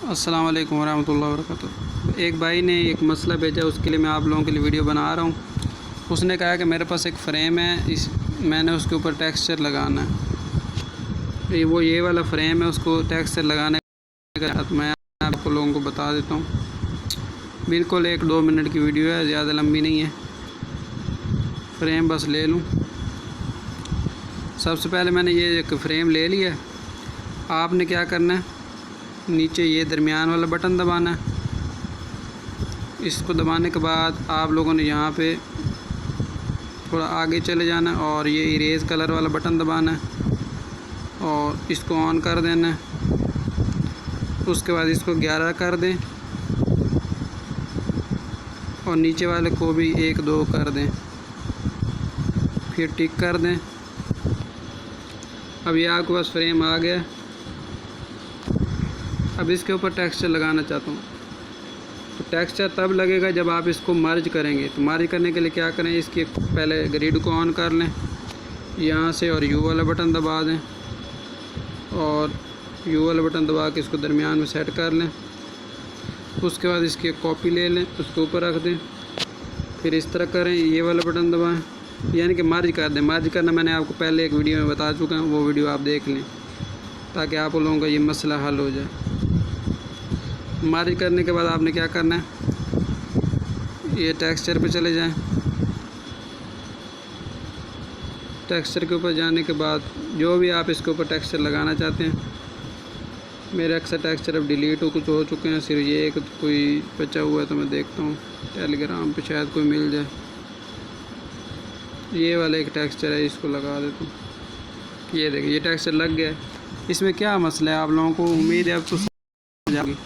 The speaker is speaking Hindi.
अस्सलाम वालेकुम वरहमतुल्लाहि वबरकातुहू। एक भाई ने एक मसला भेजा, उसके लिए मैं आप लोगों के लिए वीडियो बना रहा हूँ। उसने कहा कि मेरे पास एक फ़्रेम है, मैंने उसके ऊपर टेक्सचर लगाना है। ये वाला फ़्रेम है, उसको टेक्सचर लगाने का मैं आप लोगों को बता देता हूँ। बिल्कुल 1-2 मिनट की वीडियो है, ज़्यादा लंबी नहीं है। फ़्रेम बस ले लूँ। सबसे पहले मैंने ये एक फ़्रेम ले लिया। आपने क्या करना है, नीचे ये दरमियान वाला बटन दबाना है। इसको दबाने के बाद आप लोगों ने यहाँ पे थोड़ा आगे चले जाना है और ये इरेज़ कलर वाला बटन दबाना है और इसको ऑन कर देना है। उसके बाद इसको 11 कर दें और नीचे वाले को भी 1-2 कर दें, फिर टिक कर दें। अब ये आपके पास फ्रेम आ गया। अब इसके ऊपर टेक्सचर लगाना चाहता हूँ, तो टेक्सचर तब लगेगा जब आप इसको मर्ज करेंगे। तो मर्ज करने के लिए क्या करें, इसकी पहले ग्रिड को ऑन कर लें यहाँ से और यू वाला बटन दबा दें और यू वाला बटन दबा के इसको दरमियान में सेट कर लें। उसके बाद इसकी एक कॉपी ले लें, उसके ऊपर रख दें, फिर इस तरह करें, ये वाला बटन दबाएं, यानी कि मर्ज कर दें। मर्ज करना मैंने आपको पहले एक वीडियो में बता चुका हूँ, वो वीडियो आप देख लें ताकि आप लोगों का ये मसला हल हो जाए। मर्ज करने के बाद आपने क्या करना है, ये टेक्सचर पे चले जाएं। टेक्सचर के ऊपर जाने के बाद जो भी आप इसके ऊपर टेक्सचर लगाना चाहते हैं, मेरे अक्सर टेक्सचर अब डिलीट कुछ हो चुके हैं, सिर्फ ये एक कोई बचा हुआ है, तो मैं देखता हूँ टेलीग्राम पे शायद कोई मिल जाए। ये वाला एक टेक्सचर है, इसको लगा देता हूँ। ये देखिए, ये टेक्सचर लग गया है। इसमें क्या मसला है आप लोगों को, उम्मीद है अब तो समझ आ गई।